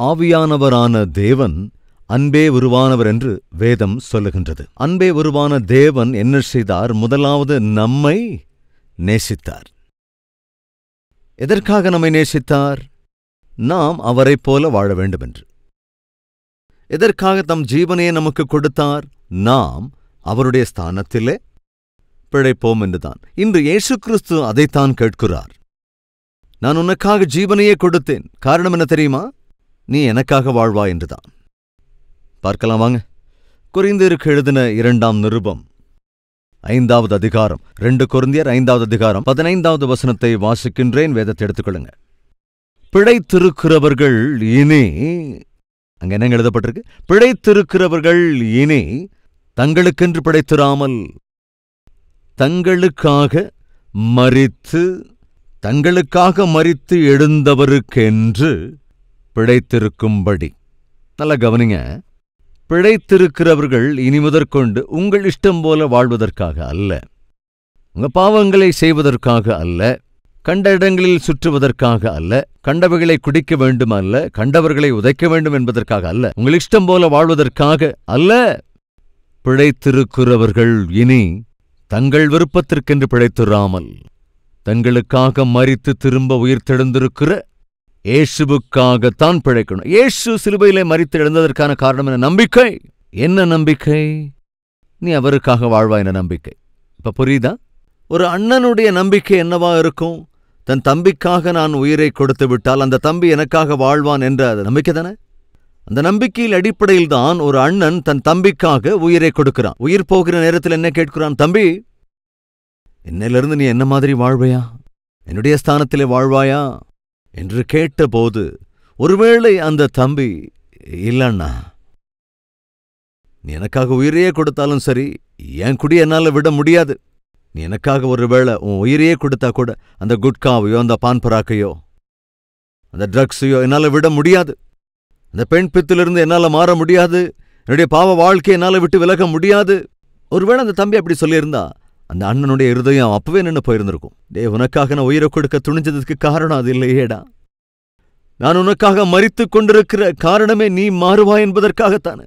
ஆவியானவரான தேவன் அன்பே உருவானவர் என்று வேதம் சொல்லுகின்றது. அன்பே உருவான தேவன் என்ன செய்தார்? முதலாவது நம்மை நேசித்தார். எதற்காக நம்மை நேசித்தார்? நாம் அவரைப் போல வாழ வேண்டுமென்று. எதற்காக தம் ஜீவனையே நமக்கு கொடுத்தார்? நாம் அவருடைய ஸ்தானத்திலே பிழைப்போம் என்றுதான். இன்று இயேசு கிறிஸ்து அதைத்தான் கேட்கிறார். நான் உனக்காக ஜீவனையே கொடுத்தேன். காரணம் என்ன தெரியுமா? நீ எனக்காக வாழ்வா என்றுதான். பார்க்கலாம் வாங்க. கொரிந்தியருக்கு எழுதின 2ஆம் நிருபம் 5வது அதிகாரம், 2 கொரிந்தியர் 5வது அதிகாரம் 15வது வசனத்தை வாசிக்கின்றேன். வேதத்தை எடுத்துக்கொள்ளுங்க. பிழைத்திருக்கிறவர்கள் இனி, அங்க என்ன எழுதப்பட்டிருக்கு? பிழைத்திருக்கிறவர்கள் இனி தங்களுக்கென்று பிழைத்திராமல் தங்களுக்காக மரித்து எழுந்தவருக்கென்று பிழைத்திருக்கும்படி. நல்ல கவனிங்க. பிழைத்திருக்கிறவர்கள் இனி முதற்கொண்டு உங்கள் இஷ்டம் போல வாழ்வதற்காக அல்ல, உங்க பாவங்களை செய்வதற்காக அல்ல, கண்ட இடங்களில் சுற்றுவதற்காக அல்ல, கண்டவைகளை குடிக்க வேண்டும் அல்ல, கண்டவர்களை உதைக்க வேண்டும் என்பதற்காக அல்ல, உங்கள் இஷ்டம் போல வாழ்வதற்காக அல்ல. பிழைத்திருக்கிறவர்கள் இனி தங்கள் விருப்பத்திற்கென்று பிழைத்திராமல் தங்களுக்காக மரித்து திரும்ப உயிர்த்தெழுந்திருக்கிற இயேசுவுக்காகத்தான் பிழைக்கணும். இயேசு சிலுவையிலே மரித்து எழுந்ததற்கான காரணம் என்ன? நம்பிக்கை. என்ன நம்பிக்கை? நீ அவருக்காக வாழ்வா என்ற நம்பிக்கை. இப்ப புரியுதா? ஒரு அண்ணனுடைய நம்பிக்கை என்னவா இருக்கும்? தன் தம்பிக்காக நான் உயிரை கொடுத்து விட்டால் அந்த தம்பி எனக்காக வாழ்வான் என்ற நம்பிக்கை தானே. அந்த நம்பிக்கையில் அடிப்படையில் தான் ஒரு அண்ணன் தன் தம்பிக்காக உயிரை கொடுக்கிறான். உயிர் போகிற நேரத்தில் என்ன கேட்கிறான்? தம்பி, என்னிலிருந்து நீ என்ன மாதிரி வாழ்வையா? என்னுடைய ஸ்தானத்திலே வாழ்வாயா என்று கேட்டபோது, ஒருவேளை அந்த தம்பி, இல்லண்ணா, நீ எனக்காக உயிரையே கொடுத்தாலும் சரி, என் குடி என்னால விட முடியாது. நீ எனக்காக ஒருவேளை உன் உயிரையே கொடுத்தா கூட அந்த குட்காவையோ அந்த பான் பராக்கையோ அந்த ட்ரக்ஸையோ என்னால விட முடியாது. அந்த பெண் பித்திலிருந்து என்னால மாற முடியாது. என்னுடைய பாவ வாழ்க்கை என்னால விட்டு விலக முடியாது. ஒருவேளை அந்த தம்பி அப்படி சொல்லியிருந்தா அந்த அண்ணனுடைய இருதயம் அப்பவே நின்று போயிருந்திருக்கும். உனக்காக நான் உயிரை கொடுக்க துணிஞ்சதுக்கு காரணம் அது இல்லையேடா. நான் உனக்காக மரித்துக் கொண்டிருக்கிற காரணமே நீ மாறுவாய் என்பதற்காகத்தானே.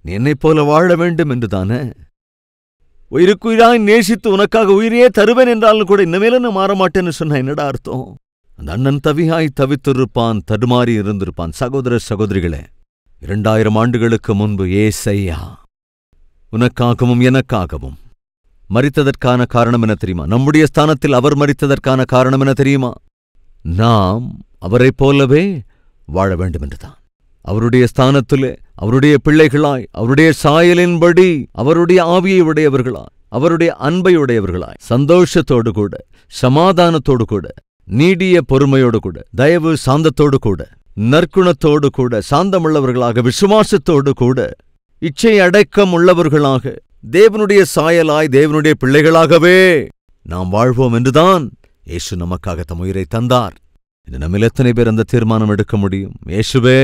நீ என்னைப் போல வாழ வேண்டும் என்று தானே. உயிருக்குயிராய் நேசித்து உனக்காக உயிரையே தருவேன் என்றாலும் கூட இன்னமேல நான் மாறமாட்டேன்னு சொன்ன என்னடா அர்த்தம்? அந்த அண்ணன் தவியாய் தவித்திருப்பான், தடுமாறி இருந்திருப்பான். சகோதர சகோதரிகளே, 2000 ஆண்டுகளுக்கு முன்பு ஏசையா உனக்காகவும் எனக்காகவும் மரித்ததற்கான காரணம் என்ன தெரியுமா? நம்முடைய ஸ்தானத்தில் அவர் மரித்ததற்கான காரணம் என்ன தெரியுமா? நாம் அவரைப் போலவே வாழ வேண்டும் என்றுதான். அவருடைய ஸ்தானத்திலே அவருடைய பிள்ளைகளாய், அவருடைய சாயலின்படி அவருடைய ஆவியை உடையவர்களாய், அவருடைய அன்பை உடையவர்களாய், சந்தோஷத்தோடு கூட, சமாதானத்தோடு கூட, நீடிய பொறுமையோடு கூட, தயவு சாந்தத்தோடு கூட, நற்குணத்தோடு கூட, சாந்தமுள்ளவர்களாக, விசுவாசத்தோடு கூட, இச்சை அடக்கம் உள்ளவர்களாக, தேவனுடைய சாயலாய், தேவனுடைய பிள்ளைகளாகவே நாம் வாழ்வோம் என்றுதான் இயேசு நமக்காக தம் உயிரை தந்தார். இது நம்மில் எத்தனை பேர் அந்த தீர்மானம் எடுக்க முடியும்? இயேசுவே,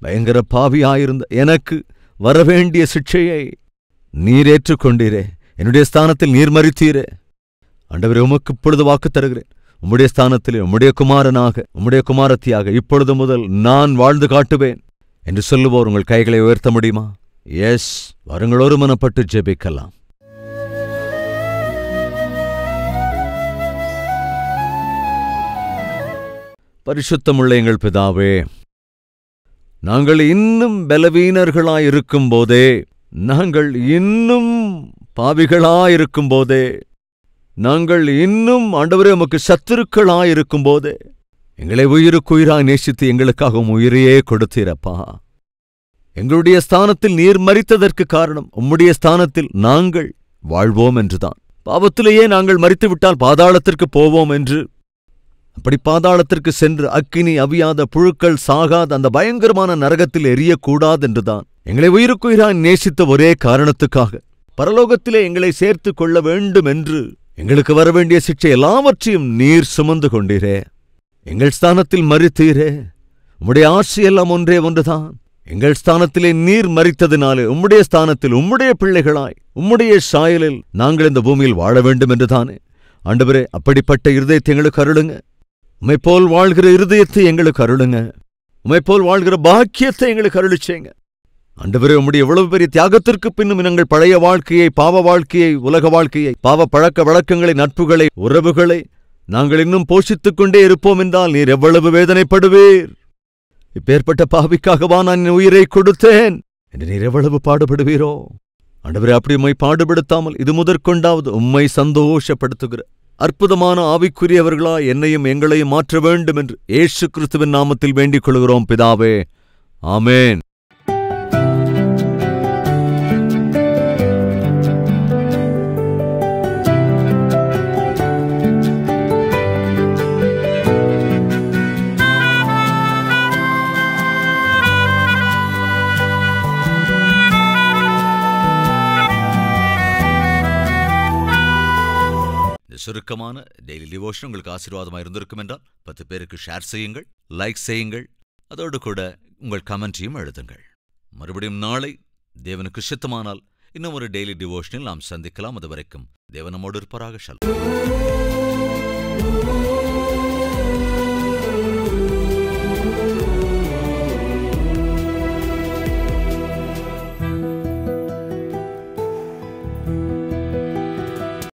பயங்கர பாவியாயிருந்த எனக்கு வரவேண்டிய சிக்ஷையை நீர் ஏற்றுக்கொண்டீரே, என்னுடைய ஸ்தானத்தில் நீர் மரித்தீரே. ஆண்டவரே, உமக்கு இப்பொழுது வாக்கு தருகிறேன், உம்முடைய ஸ்தானத்திலே உம்முடைய குமாரனாக, உம்முடைய குமாரத்தியாக இப்பொழுது முதல் நான் வாழ்ந்து காட்டுவேன் என்று சொல்லுவோர் உங்கள் கைகளை உயர்த்த முடியுமா? எஸ், வாருங்கள், ஒருமனப்பட்டு ஜெபிக்கலாம். பரிசுத்தமுள்ள எங்கள் பிதாவே, நாங்கள் இன்னும் பலவீனர்களாயிருக்கும் போதே, நாங்கள் இன்னும் பாவிகளாயிருக்கும் போதே, நாங்கள் இன்னும் ஆண்டவரே உமக்கு சத்துருக்களாயிருக்கும் போதே எங்களை உயிருக்குயிராய் நேசித்து எங்களுக்காக உயிரையே கொடுத்தீரப்பா. எங்களுடைய ஸ்தானத்தில் நீர் மரித்ததற்கு காரணம் உம்முடைய ஸ்தானத்தில் நாங்கள் வாழ்வோம் என்றுதான். பாவத்திலேயே நாங்கள் மரித்துவிட்டால் பாதாளத்திற்கு போவோம் என்று, அப்படி பாதாளத்திற்கு சென்று அக்கினி அவியாத புழுக்கள் சாகாத அந்த பயங்கரமான நரகத்தில் எரியக்கூடாதென்றுதான் எங்களை உயிருக்குயிராய் நேசித்த ஒரே காரணத்துக்காக பரலோகத்திலே எங்களை சேர்த்து கொள்ள வேண்டும் என்று எங்களுக்கு வரவேண்டிய சிக்ஷை எல்லாவற்றையும் நீர் சுமந்து கொண்டீரே. எங்கள் ஸ்தானத்தில் மரித்தீரே. உம்முடைய ஆசையெல்லாம் ஒன்றே ஒன்றுதான். எங்கள் ஸ்தானத்திலே நீர் மரித்ததினாலே உம்முடைய ஸ்தானத்தில் உம்முடைய பிள்ளைகளாய் உம்முடைய சாயலில் நாங்கள் இந்த பூமியில் வாழ வேண்டும் என்றுதானே. ஆண்டவரே, அப்படிப்பட்ட இருதயத்தை எங்களுக்கு அருளுங்க. உம்மைப்போல் வாழ்கிற இருதயத்தை எங்களுக்கு அருளுங்க. உம்மைப்போல் வாழ்கிற பாக்கியத்தை எங்களுக்கு அருளிச்சேங்க. ஆண்டவரே, உம்முடைய எவ்வளவு பெரிய தியாகத்திற்கு பின்னும் எங்கள் பழைய வாழ்க்கையை, பாவ வாழ்க்கையை, உலக வாழ்க்கையை, பாவ பழக்க வழக்கங்களை, நட்புகளை, உறவுகளை நாங்கள் இன்னும் போஷித்துக் கொண்டே இருப்போம் என்றால் நீர் எவ்வளவு வேதனைப்படுவீர். இப்பேற்பட்ட பாவிக்காகவா நான் என் உயிரை கொடுத்தேன் என்று நீர் எவ்வளவு பாடுபடுவீரோ. ஆண்டவரே, அப்படி உம்மை பாடுபடுத்தாமல் இது முதற்கொண்டாவது உம்மை சந்தோஷப்படுத்துகிற அற்புதமான ஆவிக்குரியவர்களா என்னையும் எங்களையும் மாற்ற வேண்டும் என்று இயேசு கிறிஸ்துவின் நாமத்தில் வேண்டிக் கொள்கிறோம் பிதாவே. ஆமேன். சுருக்கமான டெய்லி டிவோஷன் உங்களுக்கு ஆசீர்வாதமாக இருந்திருக்கும் என்றால் 10 பேருக்கு ஷேர் செய்யுங்கள், லைக் செய்யுங்கள். அதோடு கூட உங்கள் கமெண்ட்டையும் எழுதுங்கள். மறுபடியும் நாளை தேவனுக்கு சித்தமானால் இன்னும் ஒரு டெய்லி டிவோஷனில் நாம் சந்திக்கலாம். அது வரைக்கும் தேவன் நம்மோடு இருப்பாராக. ஷாலோம்.